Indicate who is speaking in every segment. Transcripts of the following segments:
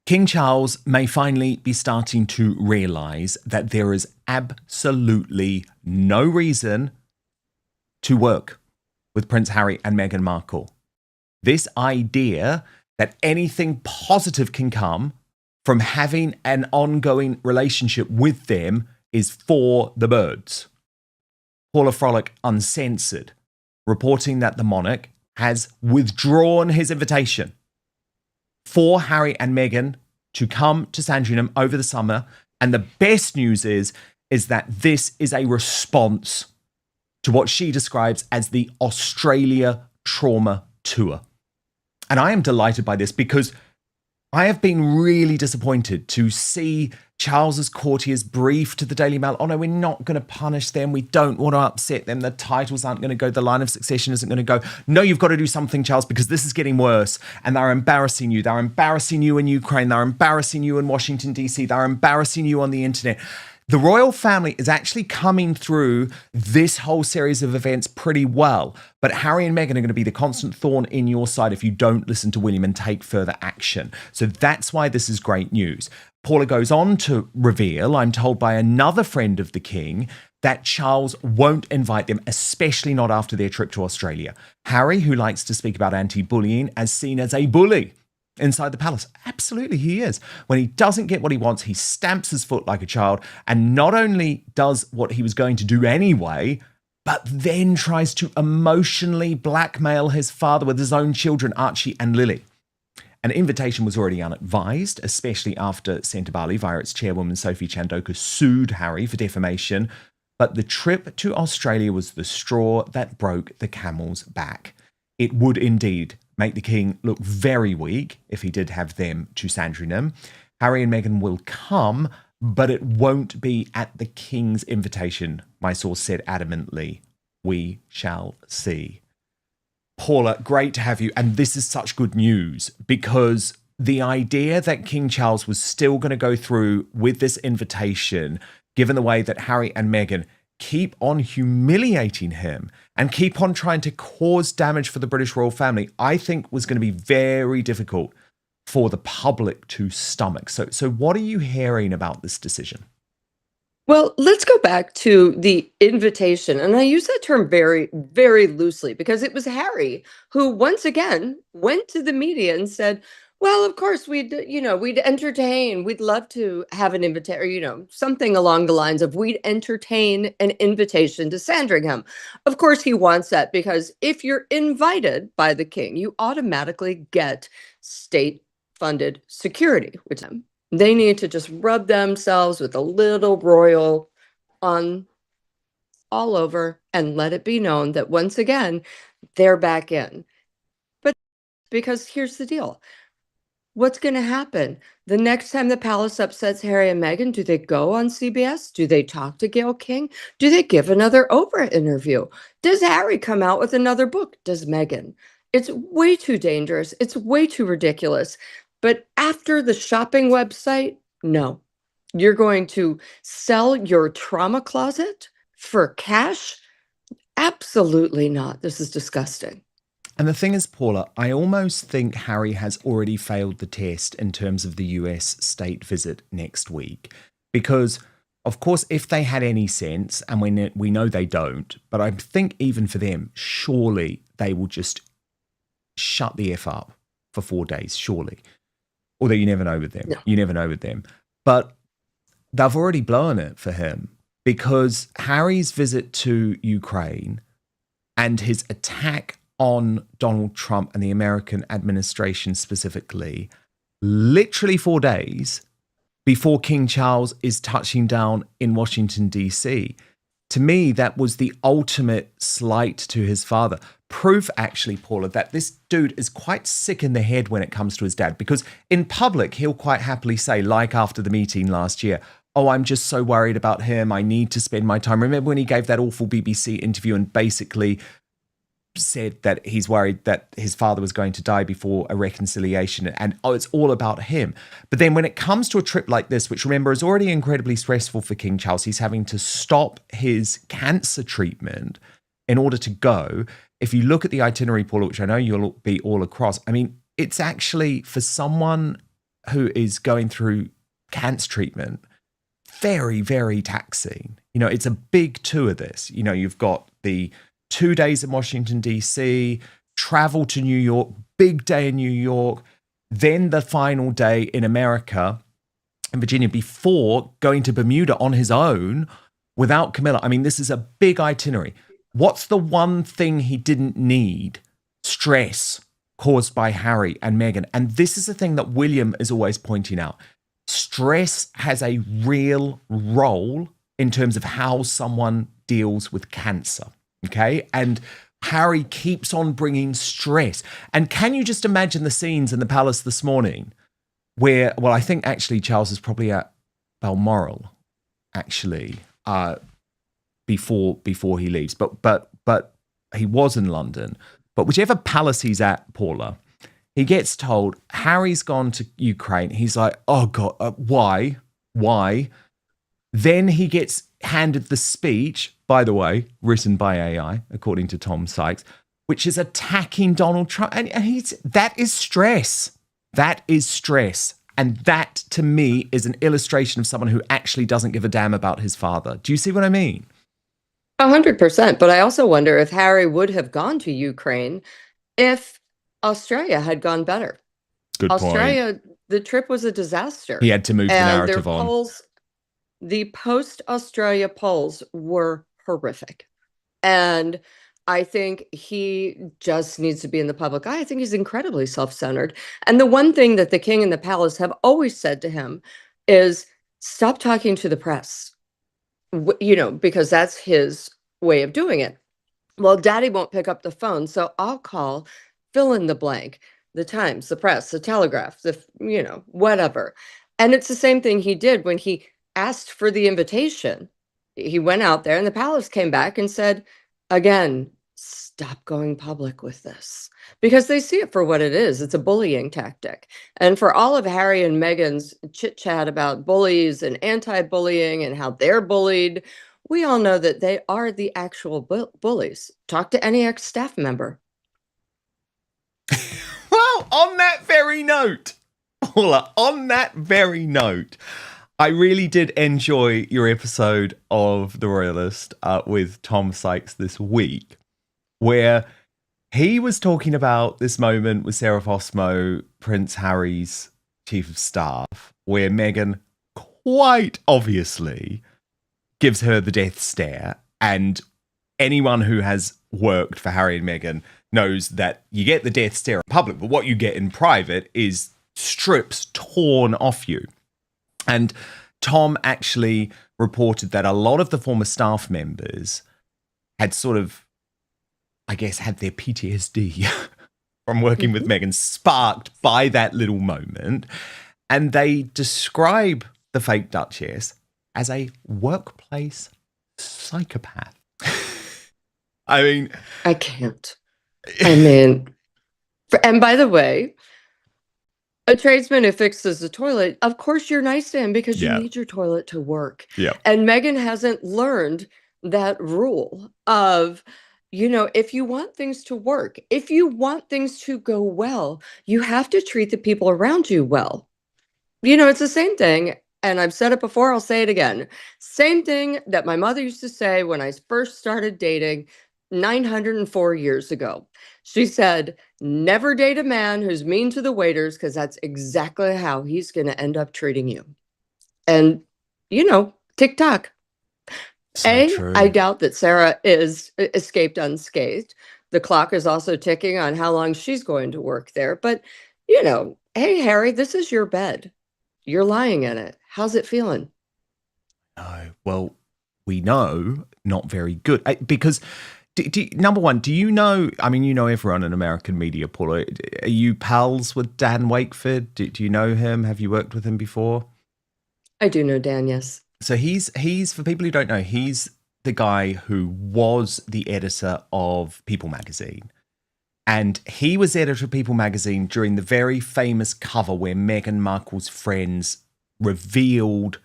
Speaker 1: King Charles may finally be starting to realise that there is absolutely no reason to work with Prince Harry and Meghan Markle. This idea that anything positive can come from having an ongoing relationship with them is for the birds. Paula Frolic Uncensored, reporting that the monarch has withdrawn his invitation for Harry and Meghan to come to Sandringham over the summer. And the best news is that this is a response to what she describes as the Australia trauma tour. And I am delighted by this because I have been really disappointed to see Charles's courtiers brief to the Daily Mail, oh no, we're not going to punish them. We don't want to upset them. The titles aren't going to go. The line of succession isn't going to go. No, you've got to do something, Charles, because this is getting worse. And they're embarrassing you. They're embarrassing you in Ukraine. They're embarrassing you in Washington, D.C. They're embarrassing you on the internet. The royal family is actually coming through this whole series of events pretty well. But Harry and Meghan are going to be the constant thorn in your side if you don't listen to William and take further action. So that's why this is great news. Paula goes on to reveal, I'm told by another friend of the king, that Charles won't invite them, especially not after their trip to Australia. Harry, who likes to speak about anti-bullying, as seen as a bully inside the palace. Absolutely, he is. When he doesn't get what he wants, he stamps his foot like a child and not only does what he was going to do anyway, but then tries to emotionally blackmail his father with his own children, Archie and Lily. An invitation was already unadvised, especially after Centre Bali, via its chairwoman Sophie Chandoka, sued Harry for defamation. But the trip to Australia was the straw that broke the camel's back. It would indeed make the king look very weak if he did have them to Sandringham. Harry and Meghan will come, but it won't be at the king's invitation, my source said adamantly. We shall see. Paula, great to have you. And this is such good news because the idea that King Charles was still going to go through with this invitation, given the way that Harry and Meghan keep on humiliating him and keep on trying to cause damage for the British royal family, I think was going to be very difficult for the public to stomach. So what are you hearing about this decision?
Speaker 2: Well, let's go back to the invitation. And I use that term very, very loosely because it was Harry who once again went to the media and said, well, of course, we'd entertain. We'd love to have an invitation, or, something along the lines of we'd entertain an invitation to Sandringham. Of course, he wants that because if you're invited by the king, you automatically get state-funded security, which they need to just rub themselves with a little royal on all over and let it be known that once again, they're back in. But because here's the deal. What's going to happen? The next time the palace upsets Harry and Meghan, do they go on CBS? Do they talk to Gayle King? Do they give another Oprah interview? Does Harry come out with another book? Does Meghan? It's way too dangerous. It's way too ridiculous. But after the shopping website, no. You're going to sell your trauma closet for cash? Absolutely not. This is disgusting.
Speaker 1: And the thing is, Paula, I almost think Harry has already failed the test in terms of the US state visit next week. Because, of course, if they had any sense, and we know they don't, but I think even for them, surely they will just shut the F up for 4 days, surely. Although you never know with them. No. You never know with them. But they've already blown it for him because Harry's visit to Ukraine and his attack on Donald Trump and the American administration specifically, literally 4 days before King Charles is touching down in Washington, D.C. To me, that was the ultimate slight to his father. Proof, actually, Paula, that this dude is quite sick in the head when it comes to his dad, because in public, he'll quite happily say, like after the meeting last year, oh, I'm just so worried about him. I need to spend my time. Remember when he gave that awful BBC interview and basically said that he's worried that his father was going to die before a reconciliation and it's all about him. But then when it comes to a trip like this, which remember is already incredibly stressful for King Charles, he's having to stop his cancer treatment in order to go. If you look at the itinerary, Paula, which I know you'll be all across, I mean, it's actually for someone who is going through cancer treatment, very, very taxing. It's a big tour, this. You've got the 2 days in Washington, D.C., travel to New York, big day in New York, then the final day in America, in Virginia, before going to Bermuda on his own without Camilla. I mean, this is a big itinerary. What's the one thing he didn't need? Stress caused by Harry and Meghan. And this is the thing that William is always pointing out. Stress has a real role in terms of how someone deals with cancer, okay? And Harry keeps on bringing stress. And can you just imagine the scenes in the palace this morning where, well, I think actually Charles is probably at Balmoral, actually, before he leaves. But he was in London. But whichever palace he's at, Paula, he gets told Harry's gone to Ukraine. He's like, oh God, why? Then he gets handed the speech, by the way, written by AI, according to Tom Sykes, which is attacking Donald Trump. And that is stress. That is stress. And that, to me, is an illustration of someone who actually doesn't give a damn about his father. Do you see what I mean?
Speaker 2: 100%. But I also wonder if Harry would have gone to Ukraine if Australia had gone better.
Speaker 1: Good
Speaker 2: Australia,
Speaker 1: point.
Speaker 2: the trip was a disaster.
Speaker 1: He had to move the narrative on.
Speaker 2: Polls, the post-Australia polls were horrific. And I think he just needs to be in the public eye. I think he's incredibly self-centered. And the one thing that the king and the palace have always said to him is, stop talking to the press. Because that's his way of doing it. Well, daddy won't pick up the phone, so I'll call fill in the blank, the Times, the press, the Telegraph, whatever. And it's the same thing he did when he asked for the invitation. He went out there and the palace came back and said, again, stop going public with this, because they see it for what it is. It's a bullying tactic. And for all of Harry and Meghan's chit chat about bullies and anti-bullying and how they're bullied, we all know that they are the actual bullies. Talk to any ex-staff member.
Speaker 1: Well, on that very note, Paula, I really did enjoy your episode of The Royalist with Tom Sykes this week, where he was talking about this moment with Sarah Fosmo, Prince Harry's chief of staff, where Meghan quite obviously gives her the death stare. And anyone who has worked for Harry and Meghan knows that you get the death stare in public, but what you get in private is strips torn off you. And Tom actually reported that a lot of the former staff members had sort of, I guess, had their PTSD from working with Meghan sparked by that little moment. And they describe the fake Duchess as a workplace psychopath. I mean,
Speaker 2: I can't. I mean, and by the way, a tradesman who fixes the toilet, of course you're nice to him because you need your toilet to work.
Speaker 1: Yeah.
Speaker 2: And Meghan hasn't learned that rule of, if you want things to work, if you want things to go well, you have to treat the people around you well. It's the same thing. And I've said it before, I'll say it again. Same thing that my mother used to say when I first started dating 904 years ago. She said, never date a man who's mean to the waiters, because that's exactly how he's going to end up treating you. And, TikTok.
Speaker 1: True.
Speaker 2: I doubt that Sarah is escaped unscathed. The clock is also ticking on how long she's going to work there. But, hey, Harry, this is your bed. You're lying in it. How's it feeling?
Speaker 1: No. Well, we know not very good. Because, number one, do you know, I mean, you know everyone in American media, Paula. Are you pals with Dan Wakeford? Do you know him? Have you worked with him before?
Speaker 2: I do know Dan, yes.
Speaker 1: So he's for people who don't know, he's the guy who was the editor of People magazine. And he was editor of People magazine during the very famous cover where Meghan Markle's friends revealed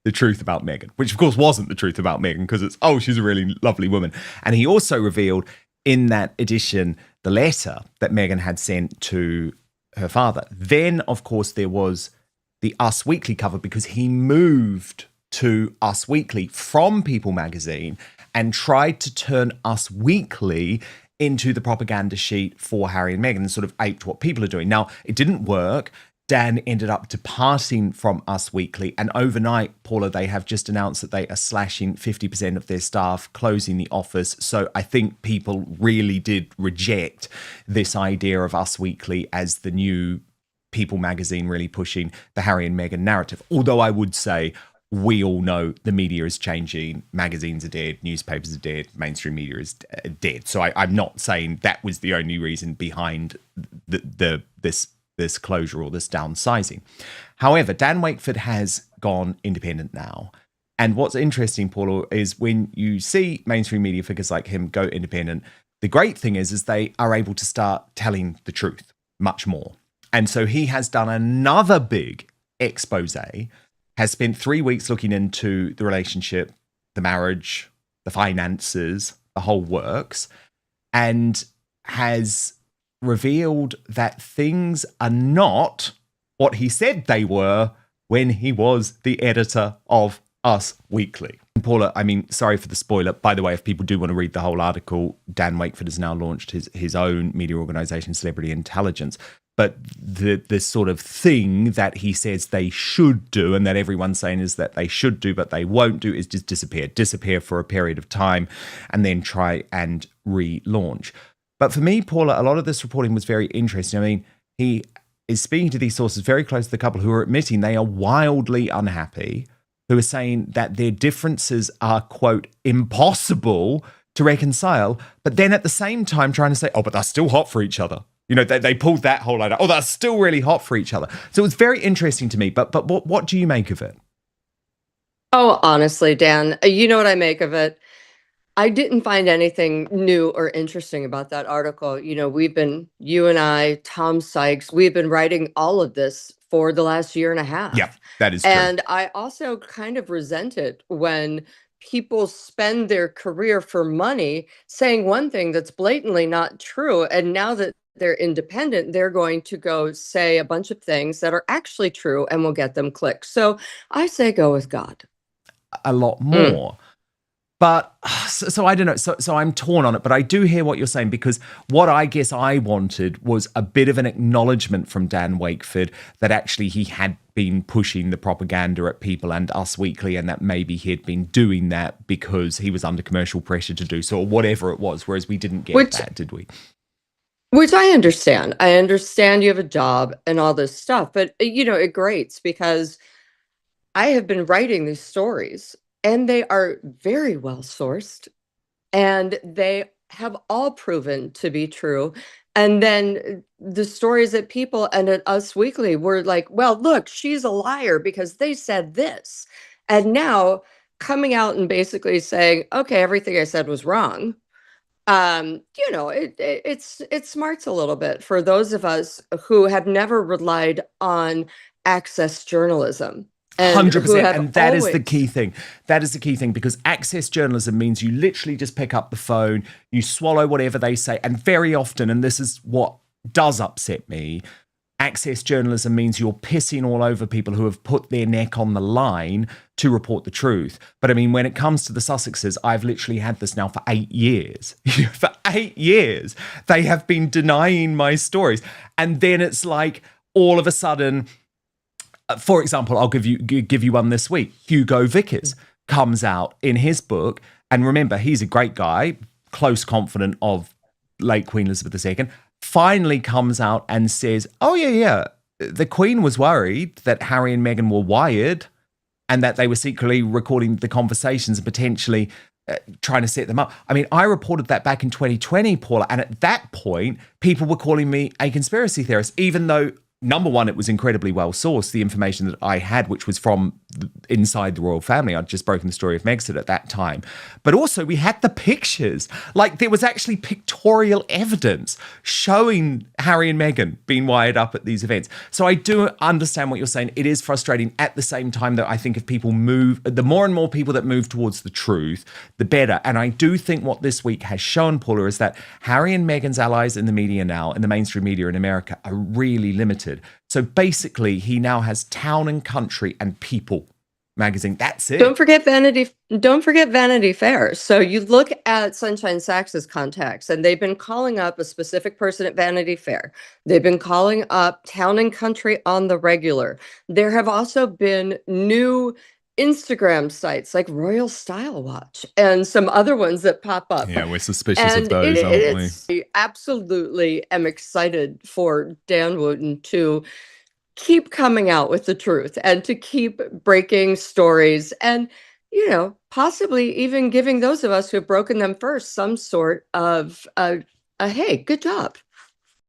Speaker 1: the truth about Meghan, which of course wasn't the truth about Meghan, because it's, she's a really lovely woman. And he also revealed in that edition the letter that Meghan had sent to her father. Then, of course, there was the Us Weekly cover because he moved to Us Weekly from People magazine and tried to turn Us Weekly into the propaganda sheet for Harry and Meghan and sort of aped what People are doing. Now, it didn't work. Dan ended up departing from Us Weekly, and overnight, Paula, they have just announced that they are slashing 50% of their staff, closing the office. So I think people really did reject this idea of Us Weekly as the new People magazine really pushing the Harry and Meghan narrative. Although I would say we all know the media is changing, magazines are dead, newspapers are dead, mainstream media is dead. So I'm not saying that was the only reason behind this closure or this downsizing. However, Dan Wakeford has gone independent now. And what's interesting, Paula, is when you see mainstream media figures like him go independent, the great thing is they are able to start telling the truth much more. And so he has done another big expose, has spent 3 weeks looking into the relationship, the marriage, the finances, the whole works, and has revealed that things are not what he said they were when he was the editor of Us Weekly. And Paula, I mean, sorry for the spoiler. By the way, if people do want to read the whole article, Dan Wakeford has now launched his own media organization, Celebrity Intelligence. But the sort of thing that he says they should do and that everyone's saying is that they should do but they won't do is just disappear for a period of time and then try and relaunch. But for me, Paula, a lot of this reporting was very interesting. I mean, he is speaking to these sources very close to the couple who are admitting they are wildly unhappy, who are saying that their differences are, quote, impossible to reconcile, but then at the same time trying to say, oh, but they're still hot for each other. You know, they pulled that whole line out. Oh, they're still really hot for each other. So it was very interesting to me. But what do you make of it?
Speaker 2: Oh, honestly, Dan, you know what I make of it? I didn't find anything new or interesting about that article. You know, you and I, Tom Sykes, we've been writing all of this for the last year and a half.
Speaker 1: Yeah, that is true.
Speaker 2: And I also kind of resent it when people spend their career for money saying one thing that's blatantly not true. And now that they're independent, they're going to go say a bunch of things that are actually true and will get them clicks. So I say go with God.
Speaker 1: A lot more. But so I don't know. So I'm torn on it, but I do hear what you're saying, because what I guess I wanted was a bit of an acknowledgement from Dan Wakeford that actually he had been pushing the propaganda at People and Us Weekly, and that maybe he had been doing that because he was under commercial pressure to do so, or whatever it was, whereas we didn't get that, did we?
Speaker 2: Which I understand. I understand you have a job and all this stuff, but you know, it grates because I have been writing these stories and they are very well sourced and they have all proven to be true. And then the stories at People and at Us Weekly were like, well, look, she's a liar because they said this. And now coming out and basically saying, okay, everything I said was wrong. You know, it smarts a little bit for those of us who have never relied on access journalism.
Speaker 1: 100%. And that is the key thing. That is the key thing, because access journalism means you literally just pick up the phone, you swallow whatever they say. And very often, and this is what does upset me, access journalism means you're pissing all over people who have put their neck on the line to report the truth. But I mean, when it comes to the Sussexes, I've literally had this now for 8 years. For 8 years, they have been denying my stories. And then it's like, all of a sudden, for example, I'll give you one this week. Hugo Vickers comes out in his book. And remember, he's a great guy, close confidant of late Queen Elizabeth II, finally comes out and says, oh, yeah, the Queen was worried that Harry and Meghan were wired and that they were secretly recording the conversations and potentially trying to set them up. I mean, I reported that back in 2020, Paula, and at that point, people were calling me a conspiracy theorist, even though, number one, it was incredibly well sourced, the information that I had, which was from inside the royal family. I'd just broken the story of Megxit at that time. But also we had the pictures. Like there was actually pictorial evidence showing Harry and Meghan being wired up at these events. So I do understand what you're saying. It is frustrating. At the same time, though, I think if people move, the more and more people that move towards the truth, the better. And I do think what this week has shown, Paula, is that Harry and Meghan's allies in the media now, in the mainstream media in America, are really limited. So basically, he now has Town and Country and People magazine. That's it.
Speaker 2: Don't forget Vanity Fair. So you look at Sunshine Saxe's contacts, and they've been calling up a specific person at Vanity Fair. They've been calling up Town and Country on the regular. There have also been new Instagram sites like Royal Style Watch and some other ones that pop up.
Speaker 1: Yeah, we're suspicious of those, aren't we?
Speaker 2: I absolutely am excited for Dan Wooten to keep coming out with the truth and to keep breaking stories and, possibly even giving those of us who have broken them first some sort of a hey, good job.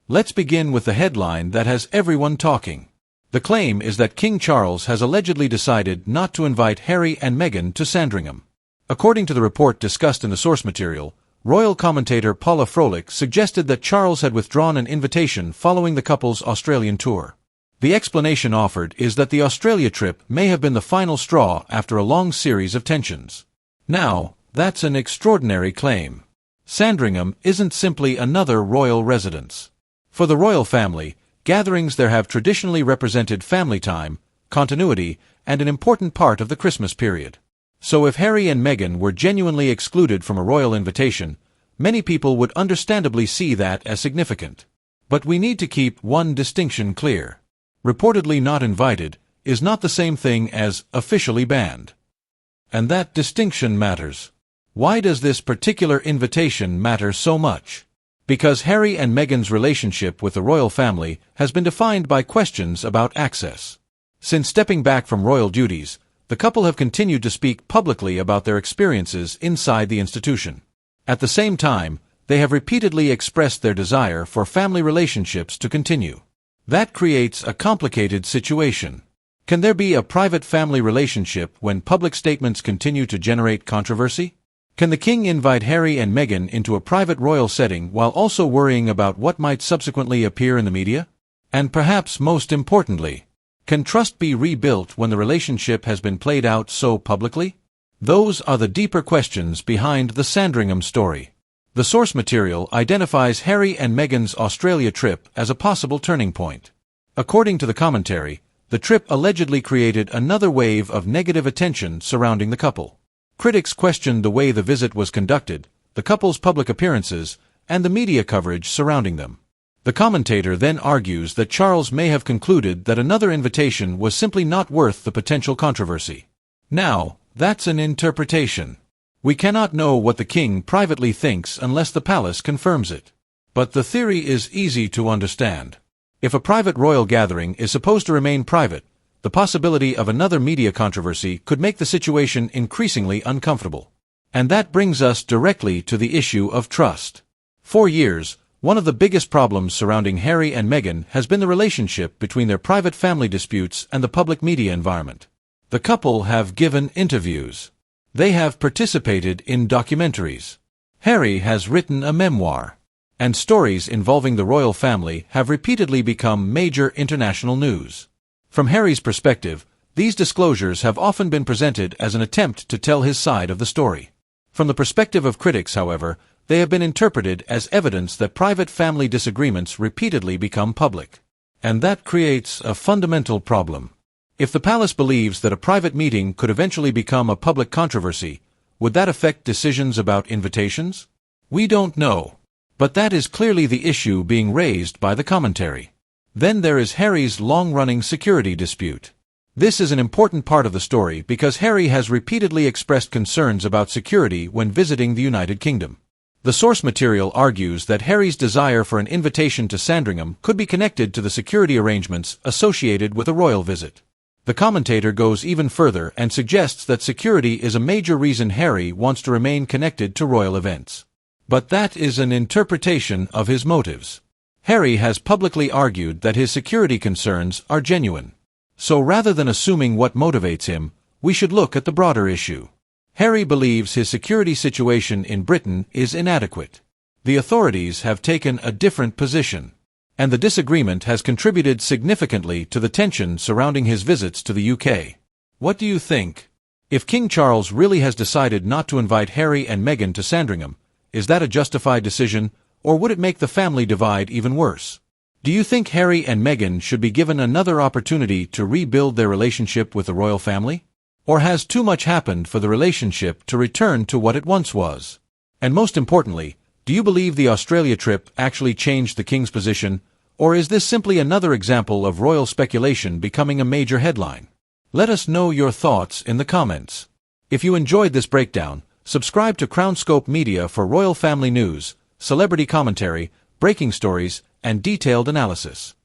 Speaker 3: Let's begin with the headline that has everyone talking. The claim is that King Charles has allegedly decided not to invite Harry and Meghan to Sandringham. According to the report discussed in the source material, royal commentator Paula Froelich suggested that Charles had withdrawn an invitation following the couple's Australian tour. The explanation offered is that the Australia trip may have been the final straw after a long series of tensions. Now, that's an extraordinary claim. Sandringham isn't simply another royal residence. For the royal family, gatherings there have traditionally represented family time, continuity, and an important part of the Christmas period. So if Harry and Meghan were genuinely excluded from a royal invitation, many people would understandably see that as significant. But we need to keep one distinction clear. Reportedly not invited is not the same thing as officially banned. And that distinction matters. Why does this particular invitation matter so much? Because Harry and Meghan's relationship with the royal family has been defined by questions about access. Since stepping back from royal duties, the couple have continued to speak publicly about their experiences inside the institution. At the same time, they have repeatedly expressed their desire for family relationships to continue. That creates a complicated situation. Can there be a private family relationship when public statements continue to generate controversy? Can the king invite Harry and Meghan into a private royal setting while also worrying about what might subsequently appear in the media? And perhaps most importantly, can trust be rebuilt when the relationship has been played out so publicly? Those are the deeper questions behind the Sandringham story. The source material identifies Harry and Meghan's Australia trip as a possible turning point. According to the commentary, the trip allegedly created another wave of negative attention surrounding the couple. Critics questioned the way the visit was conducted, the couple's public appearances, and the media coverage surrounding them. The commentator then argues that Charles may have concluded that another invitation was simply not worth the potential controversy. Now, that's an interpretation. We cannot know what the king privately thinks unless the palace confirms it. But the theory is easy to understand. If a private royal gathering is supposed to remain private, the possibility of another media controversy could make the situation increasingly uncomfortable. And that brings us directly to the issue of trust. For years, one of the biggest problems surrounding Harry and Meghan has been the relationship between their private family disputes and the public media environment. The couple have given interviews. They have participated in documentaries. Harry has written a memoir. And stories involving the royal family have repeatedly become major international news. From Harry's perspective, these disclosures have often been presented as an attempt to tell his side of the story. From the perspective of critics, however, they have been interpreted as evidence that private family disagreements repeatedly become public. And that creates a fundamental problem. If the palace believes that a private meeting could eventually become a public controversy, would that affect decisions about invitations? We don't know. But that is clearly the issue being raised by the commentary. Then there is Harry's long-running security dispute. This is an important part of the story because Harry has repeatedly expressed concerns about security when visiting the United Kingdom. The source material argues that Harry's desire for an invitation to Sandringham could be connected to the security arrangements associated with a royal visit. The commentator goes even further and suggests that security is a major reason Harry wants to remain connected to royal events. But that is an interpretation of his motives. Harry has publicly argued that his security concerns are genuine. So rather than assuming what motivates him, we should look at the broader issue. Harry believes his security situation in Britain is inadequate. The authorities have taken a different position, and the disagreement has contributed significantly to the tension surrounding his visits to the UK. What do you think? If King Charles really has decided not to invite Harry and Meghan to Sandringham, is that a justified decision, or would it make the family divide even worse? Do you think Harry and Meghan should be given another opportunity to rebuild their relationship with the royal family? Or has too much happened for the relationship to return to what it once was? And most importantly, do you believe the Australia trip actually changed the king's position, or is this simply another example of royal speculation becoming a major headline? Let us know your thoughts in the comments. If you enjoyed this breakdown, subscribe to CrownScope Media for royal family news, celebrity commentary, breaking stories, and detailed analysis.